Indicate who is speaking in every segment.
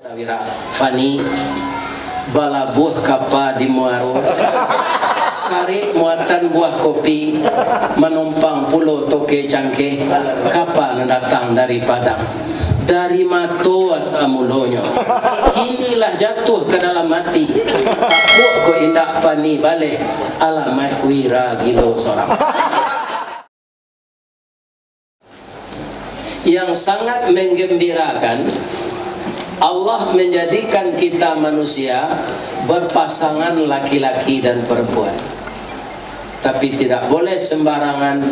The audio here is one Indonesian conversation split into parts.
Speaker 1: Wira Fani bala buah kapa di Muaro sari muatan buah kopi menumpang pulau toke cangke kapal datang dari Padang dari Mato Asamulonyo inilah jatuh ke dalam mati kapuk ko indak Fani balik alamat Wira Gilo seorang yang sangat menggembirakan. Allah menjadikan kita manusia berpasangan laki-laki dan perempuan. Tapi tidak boleh sembarangan,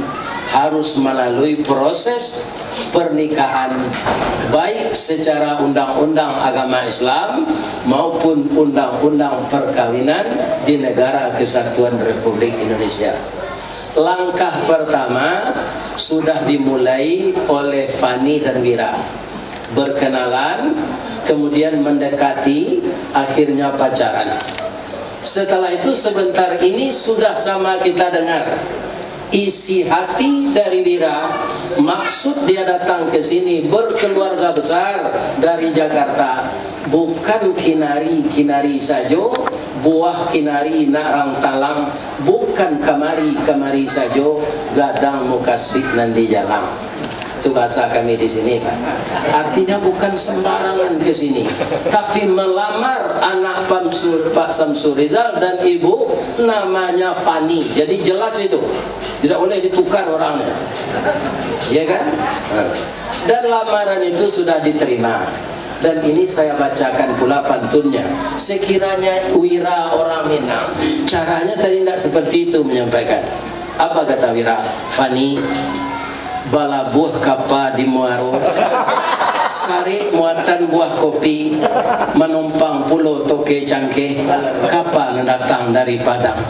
Speaker 1: harus melalui proses pernikahan baik secara undang-undang agama Islam maupun undang-undang perkawinan di Negara Kesatuan Republik Indonesia. Langkah pertama sudah dimulai oleh Fani dan Wira. Berkenalan, kemudian mendekati, akhirnya pacaran. Setelah itu sebentar ini sudah sama kita dengar isi hati dari Wira. Maksud dia datang ke sini berkeluarga besar dari Jakarta bukan kinari saja, buah kinari narang talang, bukan kamari saja, gadang mukasik nanti jalan. Itu bahasa kami di sini, Pak. Artinya bukan sembarangan ke sini, tapi melamar anak Pak Samsul Rizal dan ibu namanya Fani. Jadi jelas itu, tidak boleh ditukar orangnya, ya kan? Dan lamaran itu sudah diterima. Dan ini saya bacakan pula pantunnya. Sekiranya Wira orang Minang, caranya tadi tidak seperti itu menyampaikan. Apa kata Wira? Fani bala buah kapa di Muaro sari muatan buah kopi menumpang pulau toke cangke kapal datang dari Padang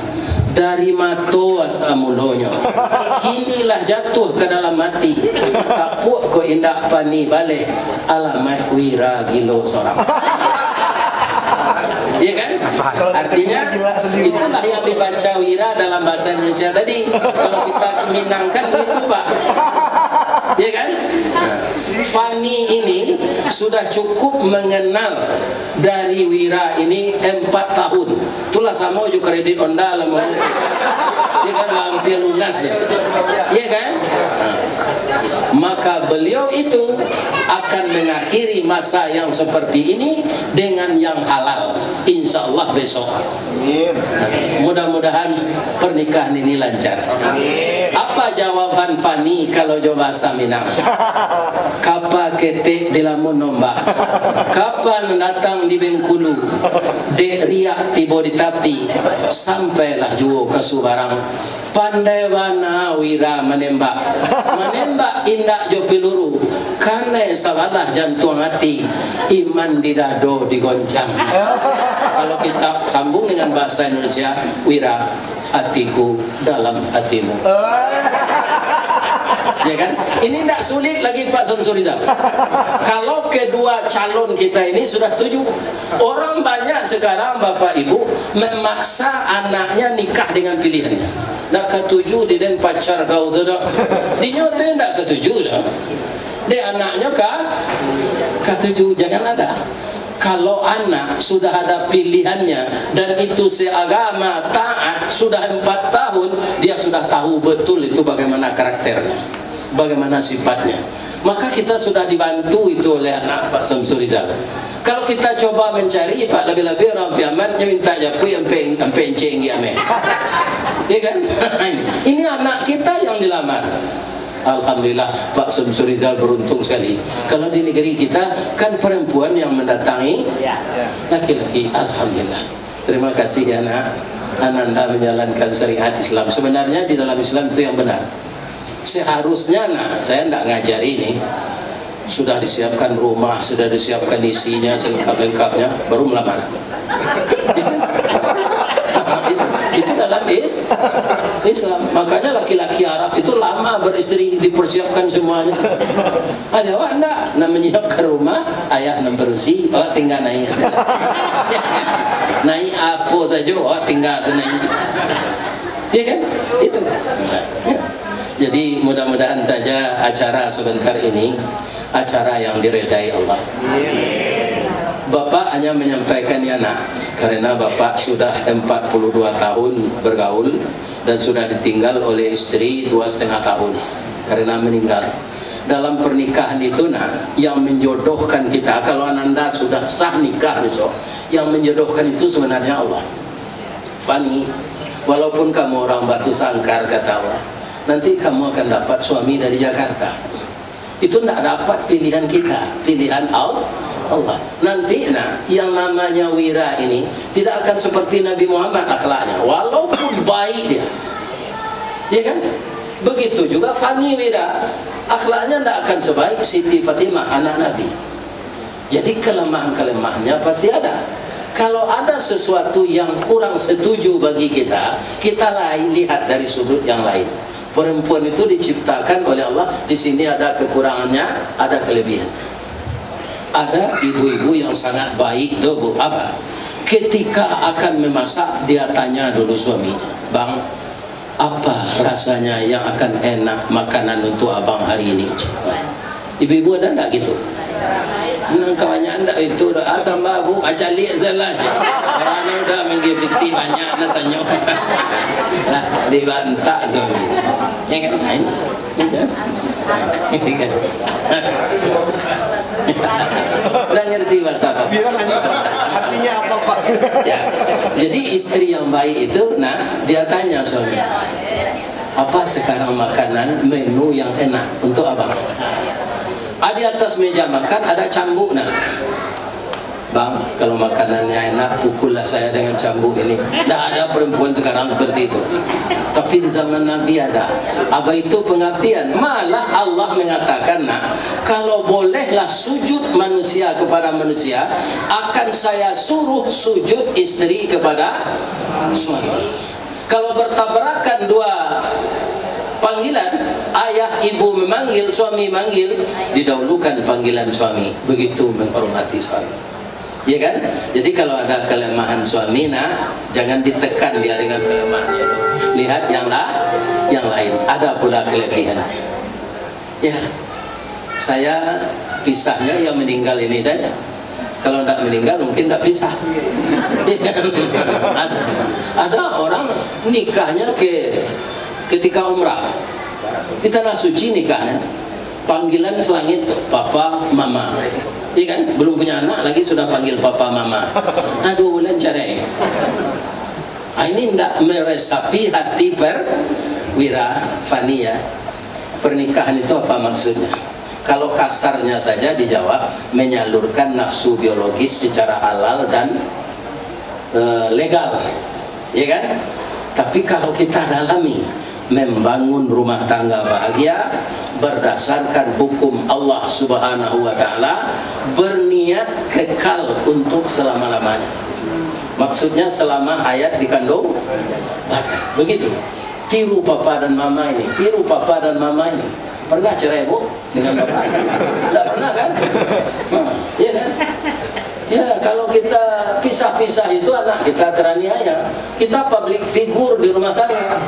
Speaker 1: dari Mato Asamulonyo inilah jatuh ke dalam mati kapuk ko indak Fani balik alamat Wira Gilo seorang. Iya kan? Artinya itulah yang dibaca Wira dalam bahasa Indonesia tadi. Kalau kita minangkan itu, Pak. Iya kan? Fani ini sudah cukup mengenal dari Wira ini 4 tahun. Itulah sama juga kredit onda lah mau. Iya kan? Hampir lunas ya. Iya kan? Maka beliau itu akan mengakhiri masa yang seperti ini dengan yang halal, insya Allah besok. Mudah-mudahan pernikahan ini lancar. Apa jawaban Fani kalau jawab bahasa Minang? Kapa ketek di lamun nombak, kapan datang di Bengkulu, dek riak tiba di tapi, sampailah juo ke Subarang. Pandai wana Wira menembak indak jo peluru karena sabalah jantung hati iman di dado digoncang. Kalau kita sambung dengan bahasa Indonesia, Wira, hatiku dalam hatimu. Ya kan? Ini tidak sulit lagi Pak Samsul Rizal. Kalau kedua calon kita ini sudah setuju. Orang banyak sekarang Bapak Ibu memaksa anaknya nikah dengan pilihannya. Nak ketujuh di den pacar kau tu dah. Di nyote nak ketujuh dah. De anaknya ketujuh jangan ada. Kalau anak sudah ada pilihannya dan itu seagama taat sudah 4 tahun, dia sudah tahu betul itu bagaimana karakternya, bagaimana sifatnya. Maka kita sudah dibantu itu oleh anak Pak Samsul Rizal. Kalau kita coba mencari Pak lebih-lebih orang piamatnya minta japu yang penceng ya men. Ya kan? Ini anak kita yang dilamar. Alhamdulillah Pak Samsul Rizal beruntung sekali. Kalau di negeri kita kan perempuan yang mendatangi laki-laki. Alhamdulillah. Terima kasih ya nak. Ananda menjalankan syariat Islam. Sebenarnya di dalam Islam itu yang benar. Seharusnya nak, saya tidak ngajar ini. Sudah disiapkan rumah, sudah disiapkan isinya selengkap-lengkapnya, baru melamar. Itu dalam Islam. Makanya laki-laki Arab itu lama beristri, dipersiapkan semuanya. Ada awak enggak menyiapkan rumah, ayah membersih, awak tinggal naik. Naik apa saja, awak tinggal naik. Ya kan? Itu. Jadi mudah-mudahan saja acara sebentar ini acara yang diredai Allah. hanya menyampaikan, ya nak, karena bapak sudah 42 tahun bergaul dan sudah ditinggal oleh istri 2,5 tahun karena meninggal. Dalam pernikahan itu, nak, yang menjodohkan kita, kalau Ananda sudah sah nikah besok, yang menjodohkan itu sebenarnya Allah. Fani, walaupun kamu orang Batu Sangkar, kata Allah, nanti kamu akan dapat suami dari Jakarta. Itu tidak dapat pilihan kita, pilihan Allah. Nanti, nah, yang namanya Wira ini tidak akan seperti Nabi Muhammad akhlaknya, walaupun baik dia, ya kan? Begitu juga Fani Wira, akhlaknya tidak akan sebaik Siti Fatimah anak Nabi. Jadi kelemahan-kelemahannya pasti ada. Kalau ada sesuatu yang kurang setuju bagi kita, kita lihat dari sudut yang lain. Perempuan itu diciptakan oleh Allah, di sini ada kekurangannya, ada kelebihan. Ada ibu-ibu yang sangat baik tuh, Bu. Apa? Ketika akan memasak, dia tanya dulu suaminya, "Bang, apa rasanya yang akan enak makanan untuk abang hari ini?" Ibu-ibu ada enggak gitu? Nah, kawannya anda itu asam babu acali salah aja. Karena udah menggibiti banyak nak tanya. Nah, dibantah suami. Ya kan? Ini kan. Nggak ngerti bahasa apa.
Speaker 2: Artinya apa, Pak?
Speaker 1: Ya. Jadi istri yang baik itu, nah, dia tanya suami, "Apa sekarang makanan menu yang enak untuk abang?" Di atas meja makan ada cambuk, nah, "Bang, kalau makanannya enak, pukullah saya dengan cambuk ini." Tidak ada perempuan sekarang seperti itu. Tapi di zaman Nabi ada. Apa itu pengabdian? Malah Allah mengatakan, nah, kalau bolehlah sujud manusia kepada manusia, akan saya suruh sujud istri kepada suami. Kalau bertabrakan dua panggilan, ayah ibu memanggil, suami manggil, didahulukan panggilan suami. Begitu menghormati suami, ya kan? Jadi kalau ada kelemahan suami, nah, jangan ditekan dia dengan kelemahannya. Lihat yang lain, ada pula kelebihan. Ya, saya pisahnya yang meninggal ini saja. Kalau tidak meninggal mungkin tidak pisah. Ada orang nikahnya ketika umrah di tanah suci, nikahnya panggilan selangit papa mama, iya kan? Belum punya anak lagi sudah panggil papa mama. Aduh, bulan cerai. Ini tidak meresapi hati perwira Fani, ya. Pernikahan itu apa maksudnya? Kalau kasarnya saja dijawab, menyalurkan nafsu biologis secara halal dan legal, ya kan? Tapi kalau kita dalami, membangun rumah tangga bahagia berdasarkan hukum Allah Subhanahu wa Ta'ala, berniat kekal untuk selama-lamanya. Maksudnya selama hayat dikandung badan. Begitu. Tiru papa dan mama ini, tiru papa dan mama ini. Pernah cerai, Bu, dengan bapak? Tidak pernah kan? Iya kan? Ya, kalau kita pisah-pisah itu anak kita teraniaya. Kita public figure di rumah tangga.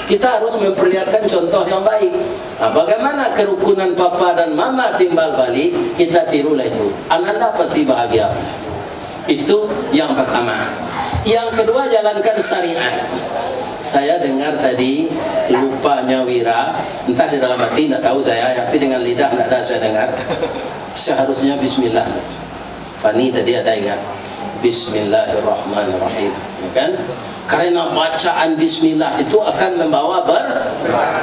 Speaker 1: Kita harus memperlihatkan contoh yang baik. Nah, bagaimana kerukunan papa dan mama timbal balik, kita tirulah itu. Ananda pasti bahagia. Itu yang pertama. Yang kedua, jalankan syariat. Saya dengar tadi lupanya Wira, entah di dalam hati tidak tahu saya, tapi dengan lidah tidak ada saya dengar. Seharusnya Bismillah. Fani tadi ada ingat Bismillahirrahmanirrahim, ya kan? Karena bacaan Bismillah itu akan membawa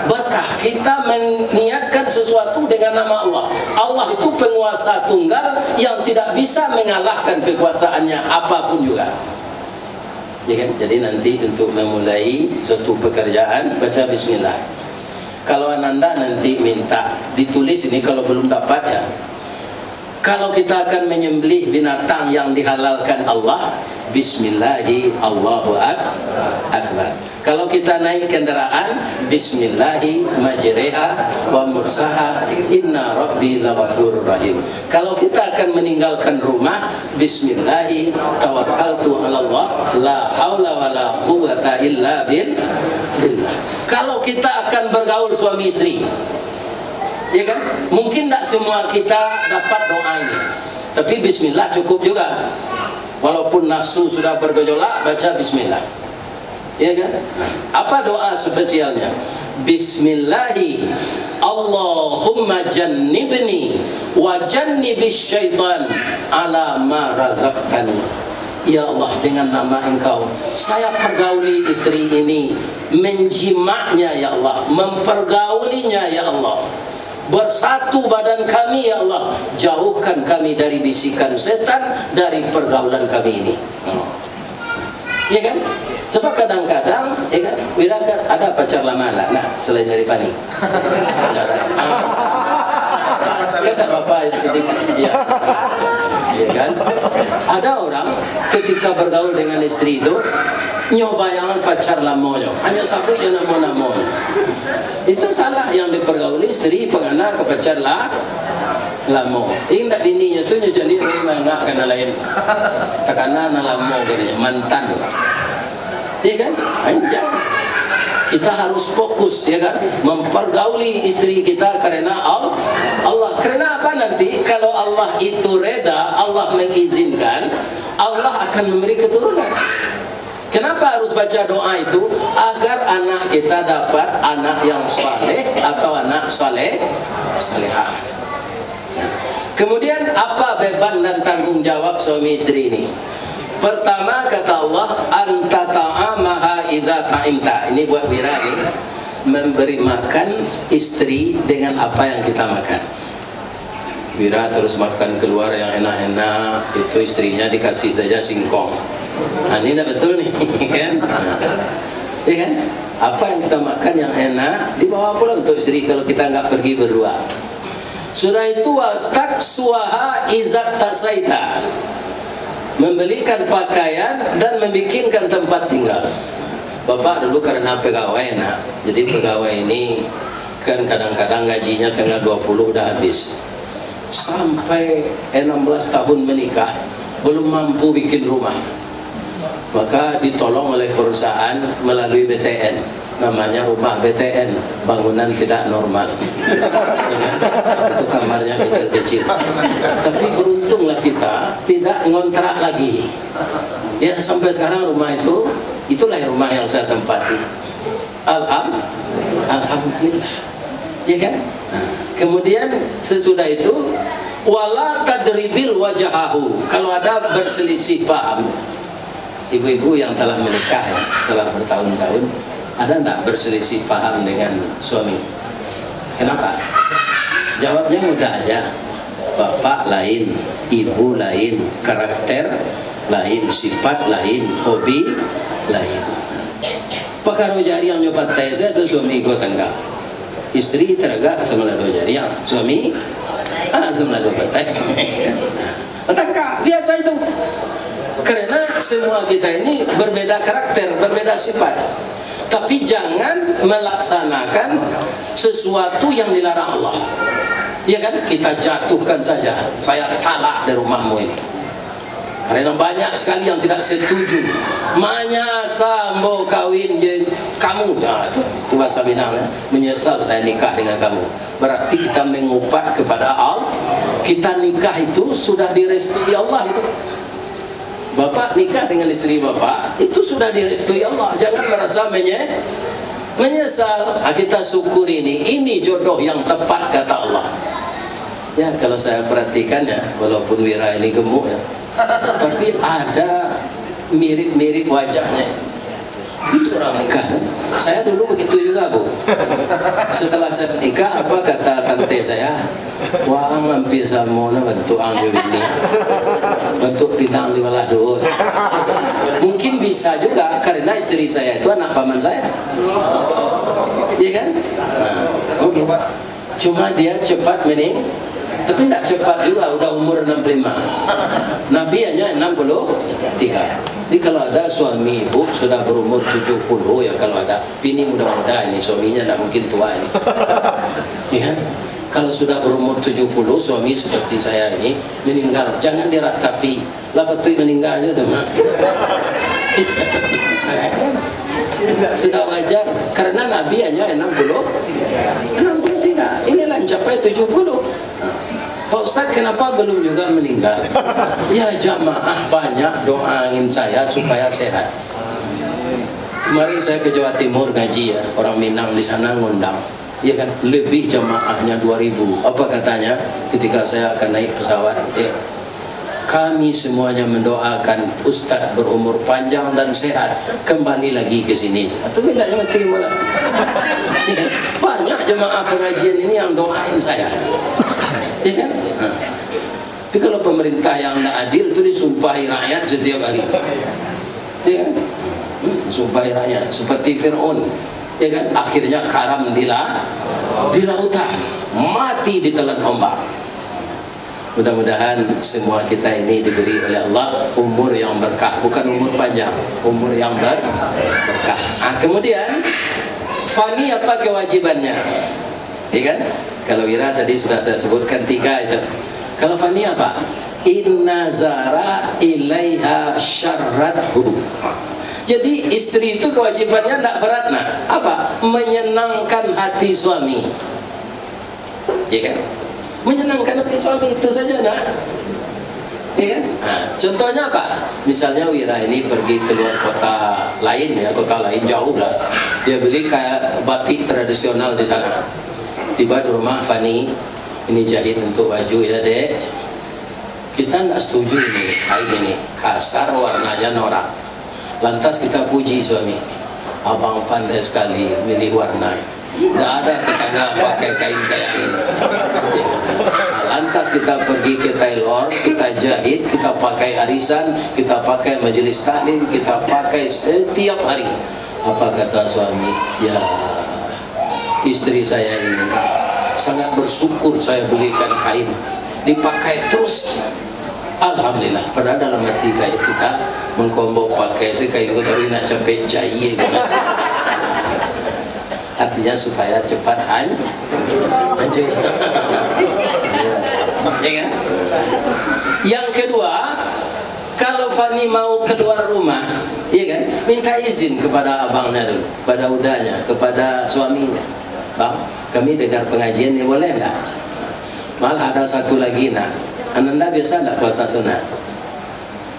Speaker 1: berkah. Kita meniatkan sesuatu dengan nama Allah. Allah itu penguasa tunggal yang tidak bisa mengalahkan kekuasaannya apapun juga, ya kan? Jadi nanti untuk memulai suatu pekerjaan, baca Bismillah. Kalau Ananda nanti minta ditulis ini, kalau belum dapat ya, kalau kita akan menyembelih binatang yang dihalalkan Allah, Bismillahi Allahu Akbar. Kalau kita naik kendaraan, Bismillahi majreha wa mursaha, inna rabbi laghafurur rahim. Kalau kita akan meninggalkan rumah, Bismillahi tawakkaltu ala Allah, la haula wa la quwwata illa billah. Kalau kita akan bergaul suami istri, ya kan? Mungkin tidak semua kita dapat doa ini, tapi Bismillah cukup juga. Walaupun nafsu sudah bergejolak, baca bismillah. Ya kan? Apa doa spesialnya? Bismillahi Allahumma jannibni wa jannibis syaitan ala ma razaqtani. Ya Allah, dengan nama Engkau saya pergauli istri ini, menjimaknya ya Allah, mempergaulinya ya Allah, bersatu badan kami ya Allah, jauhkan kami dari bisikan setan, dari pergaulan kami ini. Ya kan? Sebab kadang-kadang ya kan, bila ada pacar lama lah, nah selain dari Pani. Kata bapak ya, ya kan? Ada orang ketika bergaul dengan istri itu nyoba yang pacar lamonyo, hanya satu yang namo-namonyo. Itu salah, yang dipergauli istri pengana ke pacar lah lamo. Ingat bininya tu nyojali enggak kena lain. Takana na lamo gini mantan. Ya kan? Anjay. Kita harus fokus ya kan, mempergauli istri kita karena Allah. Karena apa nanti? Kalau Allah itu reda, Allah mengizinkan, Allah akan memberi keturunan. Kenapa harus baca doa itu? Agar anak kita dapat anak yang saleh atau anak salehah. Kemudian apa beban dan tanggung jawab suami istri ini? Pertama kata Allah, anta ta'amaha idza ta'imta. Ini buat Mira ini, memberi makan istri dengan apa yang kita makan. Mira terus makan keluar yang enak-enak, itu istrinya dikasih saja singkong. Nah, ini tidak betul nih, kan? Ya kan? Apa yang kita makan yang enak dibawa pulang untuk istri kalau kita nggak pergi berdua. Sudah itu wastak suaha izat tasaita, membelikan pakaian dan membikinkan tempat tinggal. Bapak dulu karena pegawai nak, jadi pegawai ini kan kadang-kadang gajinya tanggal 20 udah habis. Sampai 16 tahun menikah belum mampu bikin rumah, maka ditolong oleh perusahaan melalui BTN, namanya rumah BTN, bangunan tidak normal. Itu kamarnya kecil-kecil. Tapi beruntunglah kita tidak ngontrak lagi. Ya sampai sekarang rumah itu, itulah rumah yang saya tempati. Alhamdulillah. Ya kan? Kemudian sesudah itu wala tadribil wajahahu. Kalau ada berselisih paham, ibu-ibu yang telah menikah ya, telah bertahun-tahun, ada enggak berselisih paham dengan suami? Kenapa? Jawabnya mudah aja. Bapak lain, ibu lain, karakter lain, sifat lain, hobi lain. Pakaro jari yang nyobat tesa itu suami go tengah. Istri teragak sama lado jari yang suami sama lado batai. Tengah biasa itu. Karena semua kita ini berbeda karakter, berbeda sifat. Tapi jangan melaksanakan sesuatu yang dilarang Allah. Ya kan? Kita jatuhkan saja. Saya talak dari rumahmu ini. Karena banyak sekali yang tidak setuju. Manyasa mau kawin kamu. Nah, itu bahasa Minang ya. Menyesal saya nikah dengan kamu. Berarti kita mengupat kepada Allah. Kita nikah itu sudah direstui Allah itu. Bapak nikah dengan istri bapak itu sudah direstui Allah. Jangan merasa menyesal. Kita syukur ini jodoh yang tepat kata Allah. Ya kalau saya perhatikan ya, walaupun Wira ini gemuk ya, tapi ada mirip-mirip wajahnya. Itu orang nikah. Saya dulu begitu juga Bu. Setelah saya nikah, apa kata tante saya? Wah, hampir sama bentuk anggur ini, bentuk pinang di Walado. Mungkin bisa juga karena istri saya itu anak paman saya. Iya kan? Nah, oke. Cuma dia cepat mening, tapi tidak cepat juga, udah umur 65. Nabi hanya 63. Jadi kalau ada suami ibu sudah berumur 70 ya, kalau ada bini muda-muda ini suaminya tidak mungkin tua ini. Ya, kalau sudah berumur 70 suami seperti saya ini meninggal, jangan diratapi lah betul meninggalnya teman. Sudah wajar karena Nabi hanya 63. Inilah mencapai 70. Pak Ustadz kenapa belum juga meninggal? Ya jamaah banyak doain saya supaya sehat. Kemarin saya ke Jawa Timur ngaji ya, orang Minang di sana ngundang. Ya kan, lebih jamaahnya 2000. Apa katanya ketika saya akan naik pesawat? Ya. Kami semuanya mendoakan Ustadz berumur panjang dan sehat kembali lagi ke sini. Atau tidak jangan terima lah. Banyak jemaah pengajian ini yang doain saya. Ya kan? Tapi kalau pemerintah yang tidak adil itu disumpahi rakyat setiap hari. Ya kan? Sumpahi rakyat seperti Fir'aun. Ya kan? Akhirnya karam di lautan, mati ditelan ombak. Mudah-mudahan semua kita ini diberi oleh Allah umur yang berkah, bukan umur panjang, umur yang berkah. Kemudian fani apa kewajibannya? Ya kan? Kalau wira tadi sudah saya sebutkan 3 itu. Kalau fani apa? Inna zara ilaiha syarrathu. Jadi istri itu kewajibannya tidak berat, nah apa? Menyenangkan hati suami, ya kan? Menyenangkan hati suami itu saja, nak. Ya kan? Nah, contohnya apa? Misalnya Wira ini pergi keluar kota lain ya, kota lain jauh lah. Dia beli kayak batik tradisional di sana. Tiba di rumah, Fani, ini jahit untuk baju ya dek. Kita nggak setuju ini kain ini kasar, warnanya norak. Lantas kita puji suami, abang pandai sekali milih warna. Nggak ada tetangga pakai kain kayak ini. Ya. Nah, lantas kita pergi ke tailor, kita jahit, kita pakai arisan, kita pakai majelis taklim, kita pakai setiap hari. Apa kata suami? Ya, istri saya ini sangat bersyukur saya belikan kain, dipakai terus. Alhamdulillah. Padahal dalam hati kayak kita mengkombok pakai kain kotor nak capek jahit. Artinya supaya cepat hancur. Ya kan? Yang kedua, kalau Fani mau keluar rumah, ya kan, minta izin kepada abangnya dulu, pada udahnya, kepada suaminya. Bang, kami dengar pengajian ini boleh enggak? Malah ada satu lagi, nak. Ananda biasa enggak puasa sunat?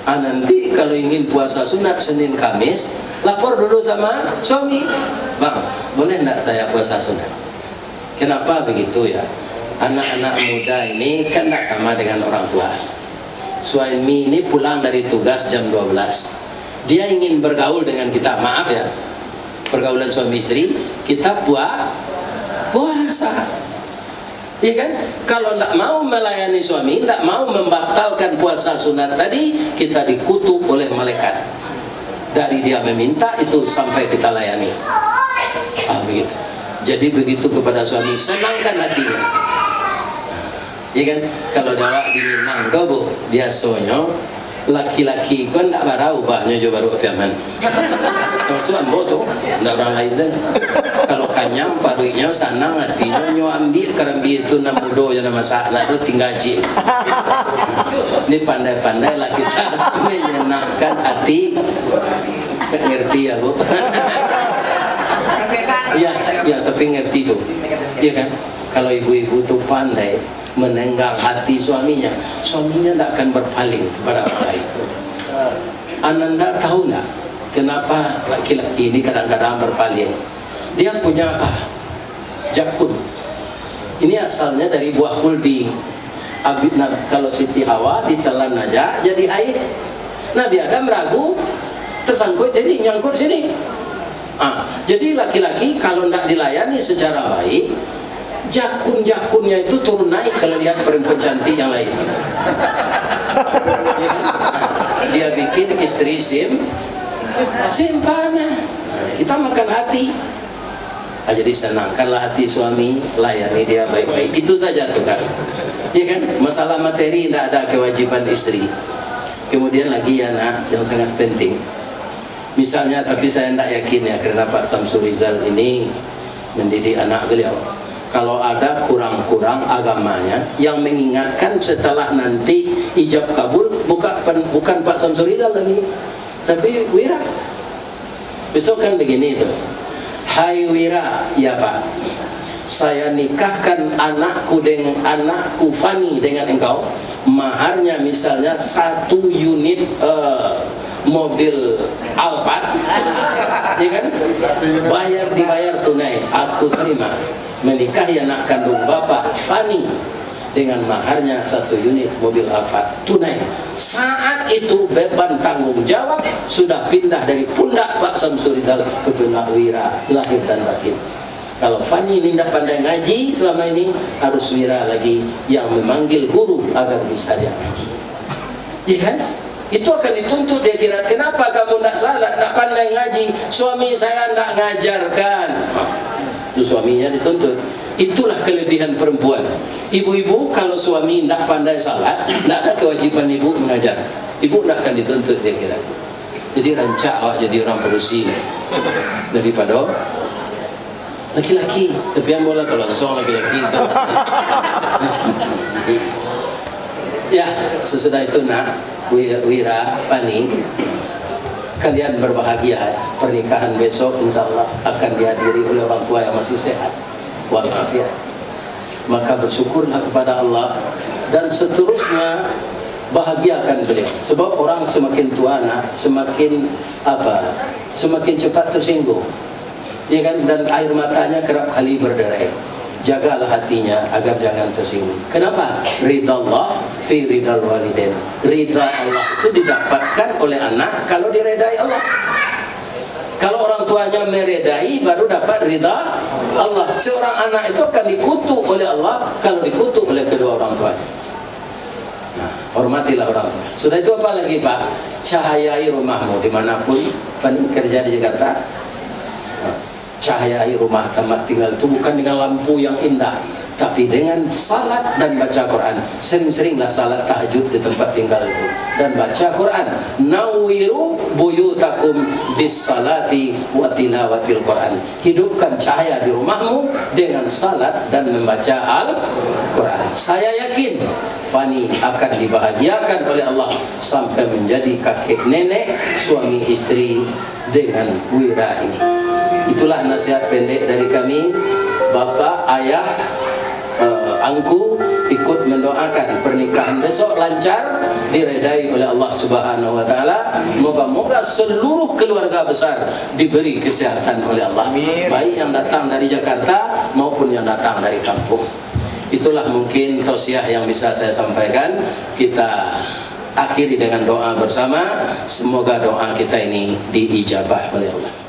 Speaker 1: Nanti kalau ingin puasa sunat Senin Kamis, lapor dulu sama suami. Bang, boleh enggak saya puasa sunat? Kenapa begitu ya? Anak-anak muda ini kan enggak sama dengan orang tua. Suami ini pulang dari tugas jam 12. Dia ingin bergaul dengan kita, maaf ya, pergaulan suami istri, kita puasa. Ya kan? Kalau tidak mau melayani suami, tidak mau membatalkan puasa sunat tadi, kita dikutuk oleh malaikat. Dari dia meminta itu sampai kita layani. Begitu. Jadi begitu kepada suami, senangkan hatinya. Ya kan? Kalau dawak di Minang, bu, biasanya laki-laki kan tidak barau bahnya jo baru apiaman. Terus ambo tuh, tidak orang lain deh. Kalau kanyang paruinya sanang hatinya nyo ambil kerambi itu nam mudo yang masak nak itu tinggal ji. Ini pandai-pandai lah kita menyenangkan hati. Ngerti ya bu? Ya tapi ngerti tuh. Iya kan? Kalau ibu-ibu tuh pandai menenggang hati suaminya, suaminya tidak akan berpaling kepada orang lain. Ananda tahu nggak kenapa laki-laki ini kadang-kadang berpaling? Dia punya apa? Jakun. Ini asalnya dari buah kuldi. Kalau Siti Hawa ditelan aja jadi air. Nabi Adam ragu, tersangkut jadi nyangkut sini. Jadi laki-laki kalau tidak dilayani secara baik, jakun-jakunnya itu turun naik kalau lihat perempuan cantik yang lain. Ya kan? Dia bikin istri simpan. Kita makan hati. Jadi senangkanlah hati suami, layani dia baik-baik. Itu saja tugas. Ya kan? Masalah materi tidak ada kewajiban istri. Kemudian lagi ya nak, yang sangat penting. Misalnya, tapi saya tidak yakin ya karena Pak Samsul Rizal ini mendidik anak beliau. Kalau ada kurang-kurang agamanya yang mengingatkan setelah nanti ijab kabul, bukan Pak Samsul Rizal lagi, tapi Wira. Besok kan begini tuh, hai Wira, ya Pak, saya nikahkan anakku Fani dengan engkau, maharnya misalnya 1 unit mobil Alphard, ya kan? Dibayar tunai, aku terima menikahi anak kandung bapak Fani dengan maharnya 1 unit mobil Alphard tunai. Saat itu beban tanggung jawab sudah pindah dari pundak Pak Samsul Rizal ke pundak Wira, lahir dan batin. Kalau Fani ini tidak pandai ngaji selama ini, harus Wira lagi yang memanggil guru agar bisa dia ngaji, ya kan? Itu akan dituntut dia kira, kenapa kamu tidak salat, tidak pandai ngaji, suami saya tidak ngajarkan. Itu suaminya dituntut. Itulah kelebihan perempuan. Ibu-ibu kalau suami tidak pandai salat, tidak ada kewajiban ibu mengajar. Ibu tidak akan dituntut dia kira. Jadi rancak awak jadi orang produksi daripada laki-laki. Tapi yang bola kalau ada seorang laki-laki. Ya, sesudah itu nak Wira, Fani, kalian berbahagia. Pernikahan besok insya Allah akan dihadiri oleh orang tua yang masih sehat walafiat. Maka bersyukurlah kepada Allah dan seterusnya bahagiakan beliau. Sebab orang semakin tua nak semakin cepat tersinggung, ya kan? Dan air matanya kerap kali berderai. Jagalah hatinya agar jangan tersinggung. Kenapa? Ridha Allah fi ridal walidain. Ridha Allah itu didapatkan oleh anak kalau diredai Allah. Kalau orang tuanya meredai baru dapat ridha Allah. Seorang anak itu akan dikutuk oleh Allah kalau dikutuk oleh kedua orang tuanya. Nah, hormatilah orang tua. Sudah itu apa lagi Pak? Cahayai rumahmu dimanapun. Fani kerja di Jakarta. Cahayai rumah tempat tinggal itu bukan dengan lampu yang indah, tapi dengan salat dan baca Quran. Sering-seringlah salat tahajud di tempat tinggal itu dan baca Quran. Nawiru buyutakum bis salati wa tilawatil Quran. Hidupkan cahaya di rumahmu dengan salat dan membaca Al-Quran. Saya yakin Fani akan dibahagiakan oleh Allah sampai menjadi kakek nenek, suami istri dengan Wira ini. Itulah nasihat pendek dari kami. Bapak, ayah, angku ikut mendoakan pernikahan besok lancar, diredai oleh Allah Subhanahu wa taala. Moga-moga seluruh keluarga besar diberi kesehatan oleh Allah, baik yang datang dari Jakarta maupun yang datang dari kampung. Itulah mungkin tausiah yang bisa saya sampaikan. Kita akhiri dengan doa bersama. Semoga doa kita ini diijabah oleh Allah.